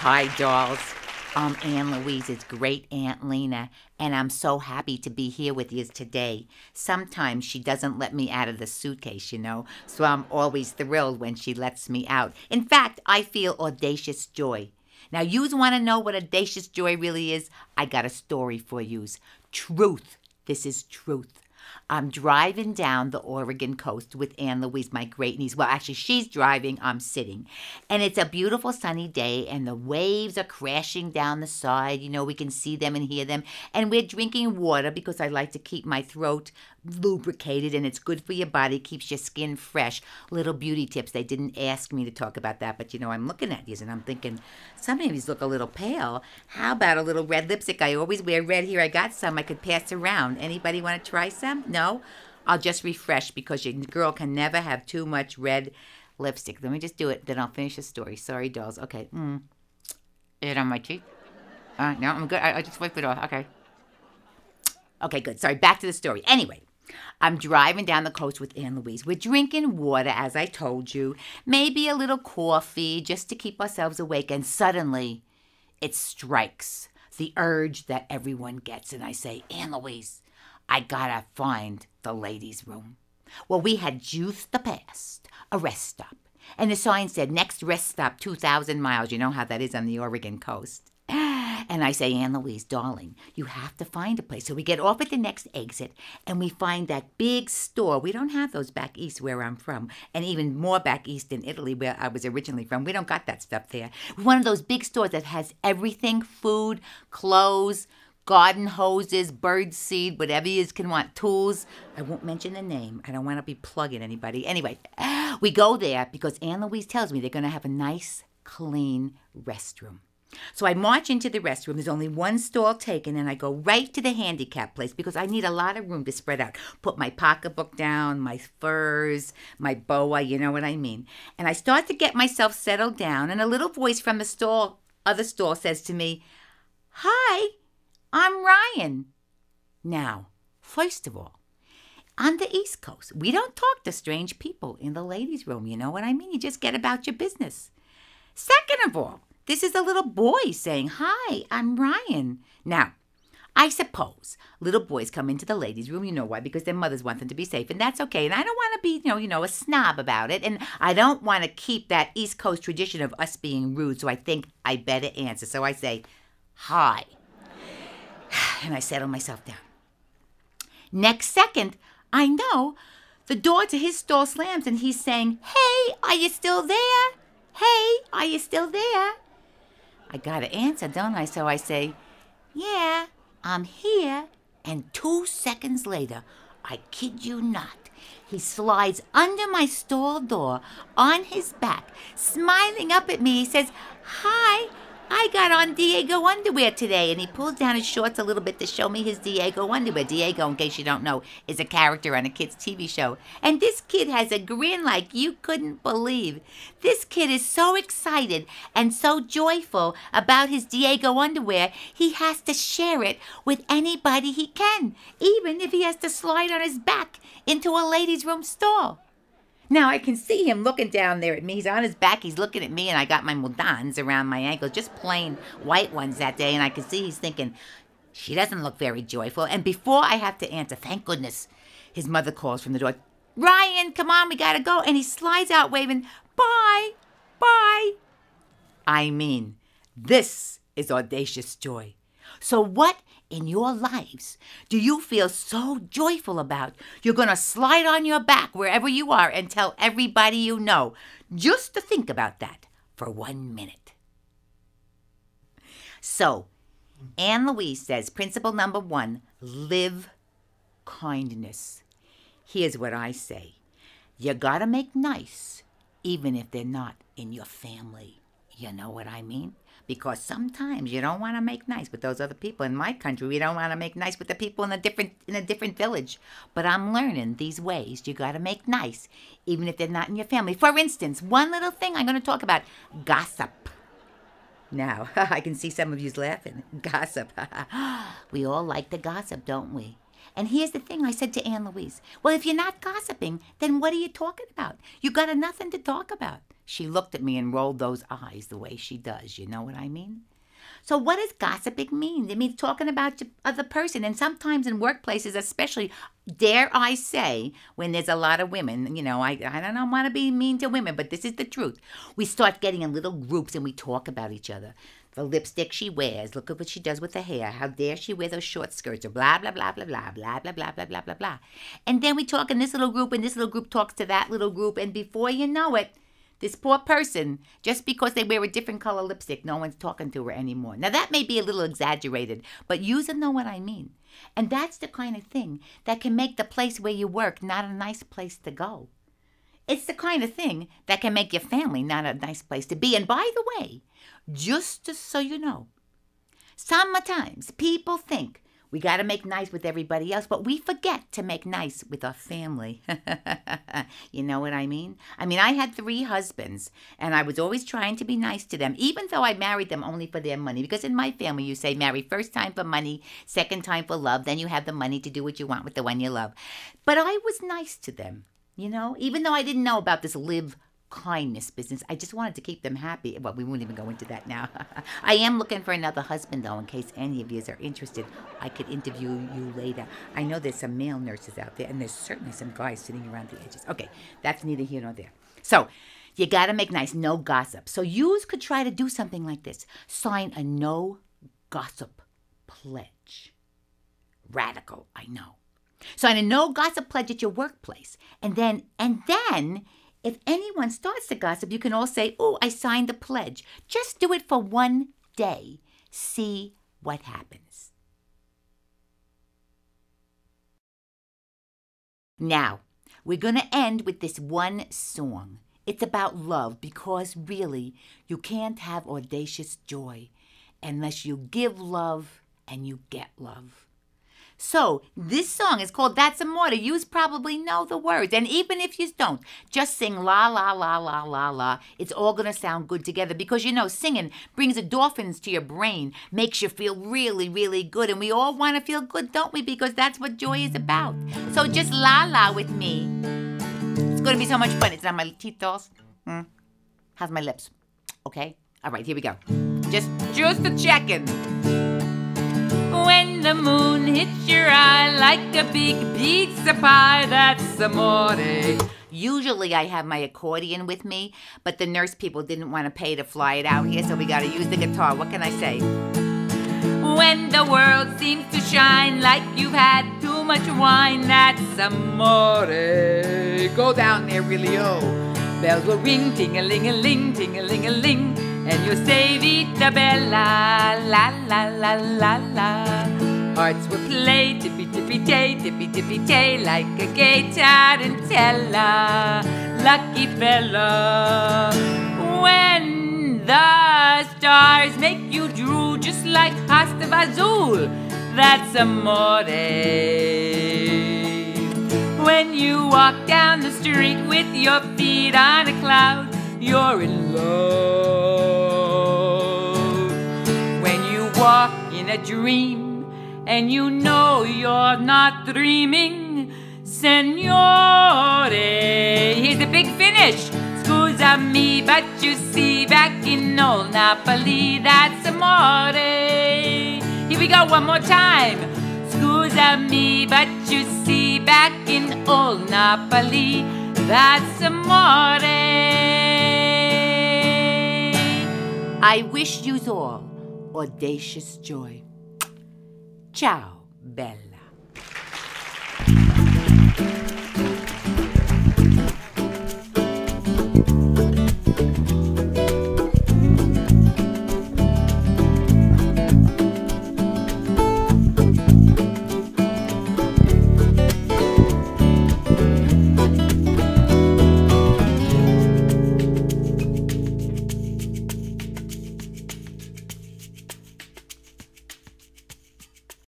Hi, dolls. I'm Anne-Louise's great Aunt Lena, and I'm so happy to be here with you today. Sometimes she doesn't let me out of the suitcase, so I'm always thrilled when she lets me out. In fact, I feel audacious joy. Now, yous want to know what audacious joy really is? I got a story for yous. Truth. This is truth. I'm driving down the Oregon coast with Anne-Louise, my great niece. Well, actually, she's driving, I'm sitting. And it's a beautiful sunny day, and the waves are crashing down the side. We can see them and hear them. And we're drinking water because I like to keep my throat lubricated, and it's good for your body, keeps your skin fresh. Little beauty tips. They didn't ask me to talk about that, but I'm looking at these and I'm thinking, some of these look a little pale. How about a little red lipstick? I always wear red here. I got some I could pass around. Anybody want to try some? No? I'll just refresh because your girl can never have too much red lipstick. Let me just do it, then I'll finish the story. Sorry, dolls. Okay. It on my cheek? No, I'm good. I just wiped it off. Okay. Okay, good. Sorry, back to the story. Anyway, I'm driving down the coast with Anne-Louise. We're drinking water, as I told you. Maybe a little coffee, just to keep ourselves awake. And suddenly, it strikes. The urge that everyone gets. And I say, Anne-Louise, I gotta find the ladies' room. Well, we had juiced the past, a rest stop. And the sign said, next rest stop, 2,000 miles. You know how that is on the Oregon coast. And I say, Anne-Louise, darling, you have to find a place. So we get off at the next exit, and we find that big store. We don't have those back east where I'm from, and even more back east in Italy where I was originally from. We don't got that stuff there. One of those big stores that has everything, food, clothes, garden hoses, bird seed, whatever you can want, tools. I won't mention the name. I don't want to be plugging anybody. Anyway, we go there because Anne-Louise tells me they're going to have a nice, clean restroom. So I march into the restroom. There's only one stall taken, and I go right to the handicap place because I need a lot of room to spread out. Put my pocketbook down, my furs, my boa, you know what I mean. And I start to get myself settled down, and a little voice from the other stall says to me, "Hi, I'm Ryan." Now, first of all, on the East Coast, we don't talk to strange people in the ladies' room, you know what I mean? You just get about your business. Second of all, this is a little boy saying, "Hi, I'm Ryan." Now, I suppose little boys come into the ladies' room, you know why, because their mothers want them to be safe, and that's okay. And I don't want to be, a snob about it, and I don't want to keep that East Coast tradition of us being rude, so I think I better answer. So I say, "Hi." And I settle myself down. Next second, I know the door to his stall slams, and he's saying, "Hey, are you still there? Hey, are you still there?" I gotta answer, don't I? So I say, "Yeah, I'm here." And 2 seconds later, I kid you not, he slides under my stall door on his back, smiling up at me. He says, "Hi, I got on Diego underwear today." And he pulls down his shorts a little bit to show me his Diego underwear. Diego, in case you don't know, is a character on a kid's TV show. And this kid has a grin like you couldn't believe. This kid is so excited and so joyful about his Diego underwear, he has to share it with anybody he can, even if he has to slide on his back into a ladies' room stall. Now, I can see him looking down there at me. He's on his back. He's looking at me, and I got my mudans around my ankles, just plain white ones that day. And I can see he's thinking, she doesn't look very joyful. And before I have to answer, thank goodness, his mother calls from the door, "Ryan, come on, we got to go." And he slides out waving, "Bye, bye." I mean, this is audacious joy. So what in your lives do you feel so joyful about you're going to slide on your back wherever you are and tell everybody you know? Just to think about that for 1 minute. So, Anne-Louise says, principle number 1, live kindness. Here's what I say. You got to make nice, even if they're not in your family. You know what I mean? Because sometimes you don't want to make nice with those other people. In my country, we don't want to make nice with the people in a different village. But I'm learning these ways. You got to make nice, even if they're not in your family. For instance, one little thing I'm going to talk about, gossip. Now, I can see some of you laughing. Gossip. We all like to gossip, don't we? And here's the thing I said to Anne-Louise. Well, if you're not gossiping, then what are you talking about? You got nothing to talk about. She looked at me and rolled those eyes the way she does. You know what I mean? So what does gossiping mean? It means talking about the other person. And sometimes in workplaces, especially, dare I say, when there's a lot of women, you know, I don't want to be mean to women, but this is the truth. We start getting in little groups and we talk about each other. The lipstick she wears, look at what she does with her hair, how dare she wear those short skirts, or blah, blah, blah, blah, blah, blah, blah, blah, blah, blah, blah, blah. And then we talk in this little group, and this little group talks to that little group, and before you know it, this poor person, just because they wear a different color lipstick, no one's talking to her anymore. Now, that may be a little exaggerated, but you know what I mean. And that's the kind of thing that can make the place where you work not a nice place to go. It's the kind of thing that can make your family not a nice place to be. And by the way, just so you know, sometimes people think we got to make nice with everybody else, but we forget to make nice with our family. You know what I mean? I mean, I had 3 husbands, and I was always trying to be nice to them, even though I married them only for their money. Because in my family, you say marry first time for money, second time for love, then you have the money to do what you want with the one you love. But I was nice to them, you know, even though I didn't know about this live kindness business. I just wanted to keep them happy. Well, we won't even go into that now. I am looking for another husband, though, in case any of you are interested. I could interview you later. I know there's some male nurses out there, and there's certainly some guys sitting around the edges. Okay, that's neither here nor there. So, you got to make nice, no gossip. So yous could try to do something like this. Sign a no gossip pledge. Radical, I know. Sign a no gossip pledge at your workplace. And then, if anyone starts to gossip, you can all say, oh, I signed the pledge. Just do it for one day. See what happens. Now, we're going to end with this one song. It's about love because really, you can't have audacious joy unless you give love and you get love. So, this song is called That's Amore. You probably know the words. And even if you don't, just sing la, la, la, la, la, la. It's all going to sound good together because, you know, singing brings endorphins to your brain, makes you feel really, really good. And we all want to feel good, don't we? Because that's what joy is about. So just la, la with me. It's going to be so much fun. It's on my teeth, dolls. How's my lips? Okay? All right, here we go. Just a checking. When the moon hits your eye like a big pizza pie, that's amore. Usually I have my accordion with me, but the nurse people didn't want to pay to fly it out here, so we got to use the guitar. What can I say? When the world seems to shine like you've had too much wine, that's amore. Go down there, really, oh. Bells will ring, ting-a-ling-a-ling, ting-a-ling-a-ling, and you'll say Vita Bella, la la la la la. Hearts will play tippy-tippy-tay, tippy-tippy-tay, like a gay tarantella. Lucky fella. When the stars make you drool just like pasta vazul, that's amore. When you walk down the street with your feet on a cloud, you're in love. When you walk in a dream and you know you're not dreaming, signore. Here's the big finish. Scusa me, but you see, back in old Napoli, that's amore. Here we go, one more time. Scusa me, but you see, back in old Napoli, that's amore. I wish yous all audacious joy. Ciao, bella.